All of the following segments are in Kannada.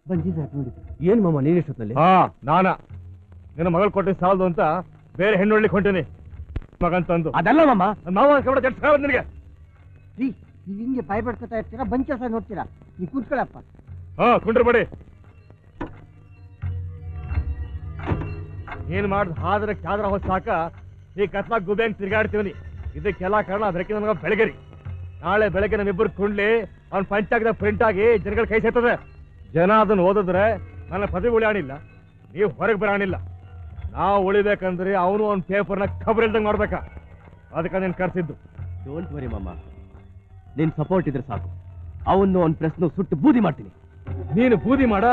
ಬಂದಿದ್ದಾರೆ ನೋಡಿ. ಏನ್ ಮಾಮ ನೀನ್ ಎಷ್ಟೊತ್ತಲ್ಲಿ? ನಾನಾ ನಿನ್ನ ಮಗಳು ಕೊಟ್ಟು ಸಾಲದು ಅಂತ ಬೇರೆ ಹೆಣ್ಣು ಹೊಡ್ಲಿಕ್ಕೆ ಹೊಂಟೇನಿ ಮಗಂತಂದು. ಅದಲ್ಲ ಮಾಮ, ನಾವು ನಿನಗೆ ನೀವು ಹಿಂಗೆ ಬಾಯ್ ಬಡ್ಕೊತಾ ಇರ್ತೀರಾ, ಬಂದ್ ಕೆಲಸ ನೋಡ್ತೀರಾ. ನೀವು ಕೂತ್ಕೊಳ್ಳಪ್ಪ. ಕುಂಡ್ರ ಬಡಿ. ಏನ್ ಮಾಡ್ದು ಹಾದ್ರೆ ಚಾದ್ರ ಹೊಸ ಸಾಕ ಈ ಕತ್ಲಾಕ್ ಗುಬೆ ಅಂತ ತಿರ್ಗಾಡ್ತೀವನಿ. ಇದಕ್ಕೆಲ್ಲ ಕಾರಣ ಅದಕ್ಕೆ ನಮಗ ಬೆಳಗರಿ. ನಾಳೆ ಬೆಳಗ್ಗೆ ನಮ್ಮಿಬ್ಬರು ಕುಂಡ್ಲಿ ಅವ್ನ ಪಂಚಾಗ್ದ ಪ್ರಿಂಟ್ ಆಗಿ ಜನಗಳ ಕೈ ಸೇರ್ತದೆ. ಜನ ಅದನ್ನ ಓದಿದ್ರೆ ನನ್ನ ಪದವಿ ಉಳಿಯಾಣಿಲ್ಲ, ನೀವು ಹೊರಗೆ ಬರಾಣಿಲ್ಲ. ನಾವು ಉಳಿಬೇಕಂದ್ರೆ ಅವನು ಅವ್ನ ಪೇಪರ್ನ ಖಬರ್ ಇಲ್ದಂಗೆ ಮಾಡ್ಬೇಕಾ. ಅದಕ್ಕೆ ನೀನು ಕರ್ಸಿದ್ದು. ಡೋಂಟ್ ವರಿ ಮಾಮ, ನಿನ್ ಸಪೋರ್ಟ್ ಇದ್ರೆ ಸಾಕು. ಅವನು ಅವ್ನ ಪ್ರಶ್ನೆ ಸುಟ್ಟು ಬೂದಿ ಮಾಡ್ತೀನಿ. ನೀನು ಬೂದಿ ಮಾಡ,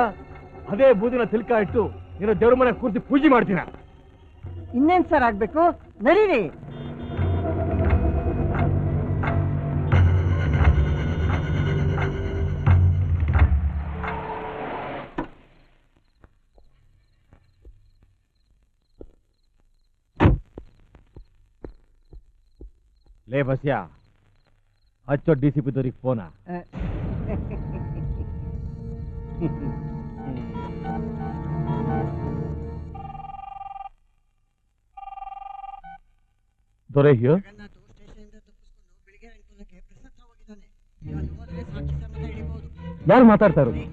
ಅದೇ ಬೂದಿನ ತಿಲ್ಕ ಇಟ್ಟು ನೀನು ದೇವ್ರ ಮನೆ ಕೂರ್ಸಿ ಪೂಜೆ ಮಾಡ್ತೀನ. ಇನ್ನೇನ್ ಸರ್ ಆಗ್ಬೇಕು, ನಡೀರಿ. ಲೇ ಬಸ್ಯಾ, ಹಚ್ಚೋ DCP ದವ್ರಿಗೆ ಫೋನ. ದೊರೆ ಯಾರು ಮಾತಾಡ್ತಾ ಇರೋದು?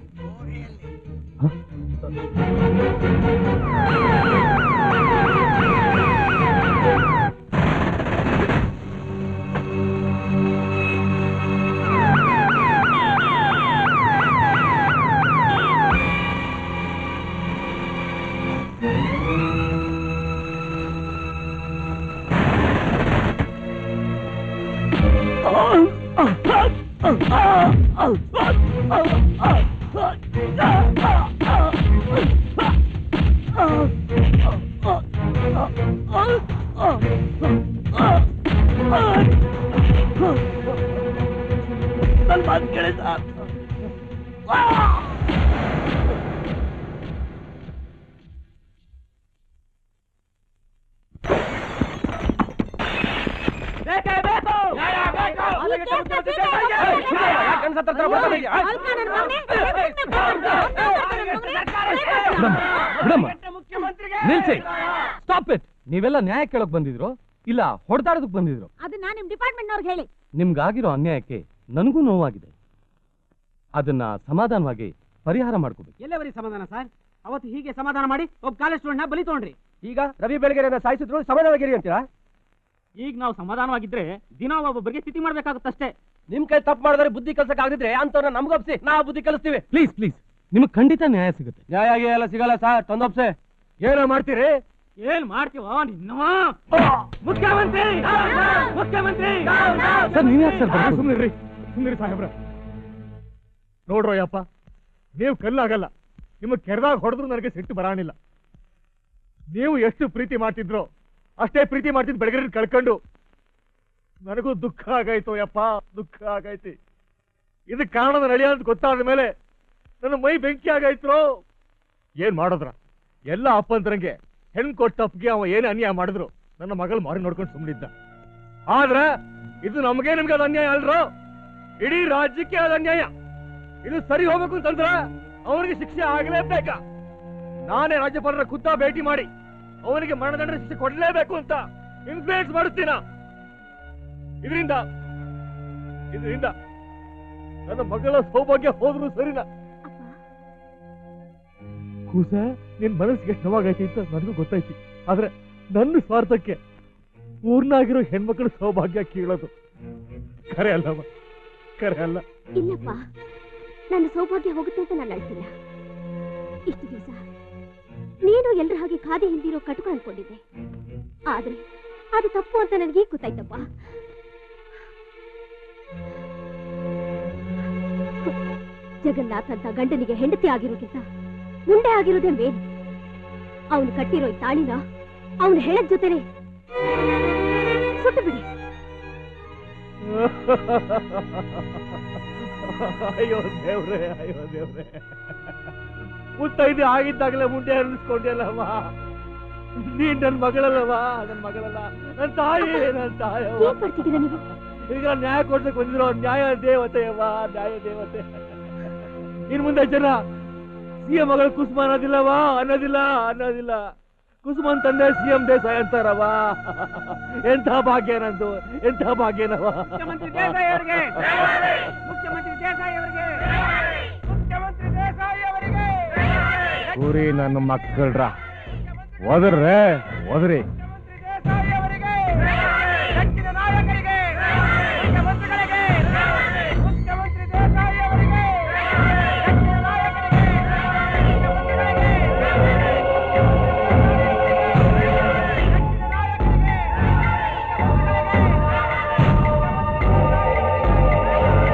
ನೀವೆಲ್ಲ ನ್ಯಾಯ ಕೇಳಕ್ ಬಂದಿದ್ರು ಇಲ್ಲ ಹೊಡೆದಾಡೋದಕ್ ಬಂದಿದ್ರು? ಅದನ್ನ ನಿಮ್ ಡಿಪಾರ್ಟ್ಮೆಂಟ್ ನವ್ರಿಗೆ ಹೇಳಿ. ನಿಮ್ಗಾಗಿರೋ ಅನ್ಯಾಯಕ್ಕೆ ನನಗೂ ನೋವಾಗಿದೆ. ಅದನ್ನ ಸಮಾಧಾನವಾಗಿ ಪರಿಹಾರ ಮಾಡ್ಕೋಬೇಕು. ಎಲ್ಲವರಿ ಸಮಾಧಾನ ಸರ್? ಅವತ್ತು ಹೀಗೆ ಸಮಾಧಾನ ಮಾಡಿ ಒಬ್ಬ ಕಾಲೇಜ್ ಸ್ಟೂಡೆಂಟ್ ಬಲಿ ತಗೊಂಡ್ರಿ. ಈಗ ರವಿ ಬೆಳಗೆರೆಯನ್ನ ಸಾಯಿಸಿದ್ರು ಸಮಾಧಾನವಾಗಿರಿ ಅಂತೀರಾ? ಈಗ ನಾವು ಸಮಾಧಾನವಾಗಿದ್ರೆ ದಿನ ಒಬ್ಬೊಬ್ಬರಿಗೆ ಸ್ಥಿತಿ ಮಾಡ್ಬೇಕಾಗುತ್ತಷ್ಟೇ. ನಿಮ್ ಕೈ ತಪ್ಪು ಮಾಡಿದ್ರೆ ಬುದ್ಧಿ ಕಲ್ಸಕ್ ಆಗದಿದ್ರೆ ಅಂತವ್ರನ್ನ ನಮ್ಗೊಪ್ಸಿ ನಾವು ಬುದ್ಧಿ ಕಲಿಸ್ತೀವಿ. ಪ್ಲೀಸ್ ಪ್ಲೀಸ್, ನಿಮ್ಗೆ ಖಂಡಿತ ನ್ಯಾಯ ಸಿಗುತ್ತೆ. ನ್ಯಾಯ ಎಲ್ಲ ಸಿಗಲ್ಲ ಸರ್, ತಂದೊಪ್ಸೆ. ಏನೋ ಮಾಡ್ತೀರಿ? ಏನ್ ಮಾಡ್ತೀವ ನಿನ್ನ ಮುಖ್ಯಮಂತ್ರಿ ಮುಖ್ಯಮಂತ್ರಿ ಸರ್, ನೀವ್ ಯಾಕೆ ಸರ್ ಸುಮ್ನಿರಿ ಸಾಹೇಬ್ರ. ನೋಡ್ರೋ ಯಪ್ಪ, ನೀವು ಕಲ್ಲಾಗಲ್ಲ. ನಿಮಗೆ ಕೆರೆದಾಗ ಹೊಡೆದ್ರು ನನಗೆ ಸಿಟ್ಟು ಬರಾಣಿಲ್ಲ. ನೀವು ಎಷ್ಟು ಪ್ರೀತಿ ಮಾಡ್ತಿದ್ರೋ ಅಷ್ಟೇ ಪ್ರೀತಿ ಮಾಡ್ತಿದ್ ಬೆಳಗ್ಗೆ ಕಳ್ಕೊಂಡು ನನಗೂ ದುಃಖ ಆಗಾಯ್ತು ಯಪ್ಪ, ದುಃಖ ಆಗೈತಿ. ಇದಕ್ಕೆ ಕಾರಣದ ನಳಿಯ ಅಂತ ಗೊತ್ತಾದ ಮೇಲೆ ನನ್ನ ಮೈ ಬೆಂಕಿ ಆಗಾಯ್ತು. ಏನ್ ಮಾಡೋದ್ರ? ಎಲ್ಲ ಅಪ್ಪಂತರಂಗೆ ಹೆಣ್ ಕೊಟ್ಟಪ್ಪಿಗೆ ಅವ ಏನು ಅನ್ಯಾಯ ಮಾಡಿದ್ರು ನನ್ನ ಮಗಳು ಮಾರಿ ನೋಡ್ಕೊಂಡು ಸುಮ್ಮನಿದ್ದ. ಆದ್ರ ಇದು ನಮಗೆ ನಿಮ್ಗೆ ಅದು ಅನ್ಯಾಯ ಅಲ್ರೋ, ಇಡೀ ರಾಜ್ಯಕ್ಕೆ ಅದು ಅನ್ಯಾಯ. ಇದು ಸರಿ ಹೋಗ್ಬೇಕು ಅಂತಂದ್ರ ಅವನಿಗೆ ಶಿಕ್ಷೆ ಆಗಲೇಬೇಕಾ? ನಾನೇ ರಾಜ್ಯಪಾಲರ ಖುದ್ದ ಭೇಟಿ ಮಾಡಿ ಅವನಿಗೆ ಮರಣದಂಡ ಶಿಕ್ಷೆ ಕೊಡಲೇಬೇಕು ಅಂತ ಇನ್ಫ್ಲೂಯೆನ್ಸ್ ಮಾಡುತ್ತೀನ. ಇದರಿಂದ ನನ್ನ ಮಗಳ ಸೌಭಾಗ್ಯ ಹೋದ್ರು ಸರಿನಾ? ಕೂಸ, ನಿನ್ ಮನಸ್ಸಿಗೆ ಎಷ್ಟು ನೋವಾಗೈತಿ ಅಂತ ನನಗೂ ಗೊತ್ತೈತಿ. ಆದ್ರೆ ನನ್ನ ಸ್ವಾರ್ಥಕ್ಕೆ ಊರ್ನಾಗಿರೋ ಹೆಣ್ಮಕ್ಳು ಸೌಭಾಗ್ಯ ಕೀಳೋದು ಖರೆ ಅಲ್ಲವ, ಖರೆ ಅಲ್ಲ. ಇಲ್ಲಪ್ಪ, ನನ್ನ ಸೌಭಾಗ್ಯ ಹೋಗುತ್ತೆ ಅಂತ ನಾನು ಅಳ್ತಿಲ್ಲ. ಇಷ್ಟು ದಿವಸ ನೀನು ಎಲ್ರ ಹಾಗೆ ಖಾದಿ ಹಿಂದಿರೋ ಕಟುಕ ಅನ್ಕೊಂಡಿದ್ದೆ. ಆದ್ರೆ ಅದು ತಪ್ಪು ಅಂತ ನನಗೆ ಗೊತ್ತಾಯ್ತಪ್ಪ. ಜಗನ್ನಾಥ್ ಅಂತ ಗಂಡನಿಗೆ ಹೆಂಡತಿ ಆಗಿರೋಕ್ಕಿಂತ ಮುಂಡೆ ಆಗಿರೋದೇ ಮೇಲು. ಅವನು ಕಟ್ಟಿರೋ ಈ ತಾಳಿನ ಅವನು ಹೇಳದ್ ಜೊತೆನೆ ಸುಟ್ಟು ಬಿಡಿ. ಅಯ್ಯೋ ದೇವ್ರೆ, ಅಯ್ಯೋ ದೇವ್ರೆ, ಮುತ್ತೈದು ಆಗಿದ್ದಾಗಲೇ ಮುಂಡೆ ಹರಿಸ್ಕೊಂಡೆಲ್ಲವ. ನೀನ್ ನನ್ ಮಗಳಲ್ಲವಾ? ನನ್ ಮಗಳಲ್ಲ, ನನ್ ತಾಯಿ, ನನ್ ತಾಯಿ. ಈಗ ನ್ಯಾಯ ಕೊಡ್ಸಕ್ ಬಂದಿರೋ ನ್ಯಾಯ ದೇವತೆಯವ್ವ, ನ್ಯಾಯ ದೇವತೆ. ಇನ್ ಮುಂದೆ ಜನ ಸಿಎಂ ಮಗಳು ಕುಸುಮ ಅನ್ನೋದಿಲ್ಲವಾ, ಅನ್ನೋದಿಲ್ಲ. ಕುಸುಮನ್ ತಂದೆ ಸಿಎಂ ದೇಸಾಯಿ ಅಂತಾರವ. ಎಂಥ ಭಾಗ್ಯ ನಂದು, ಎಂಥ ಭಾಗ್ಯನವ. ಮುಖ್ಯಮಂತ್ರಿ ದೇಸಾಯಿ ಅವರಿಗೆ, ಮುಖ್ಯಮಂತ್ರಿ ದೇಸಾಯಿ ಅವರಿಗೆ, ಮುಖ್ಯಮಂತ್ರಿ ದೇಸಾಯಿ ಅವರಿಗೆ. ಊರಿ ನನ್ನ ಮಕ್ಕಳ್ರ ಹೋದ್ರಿ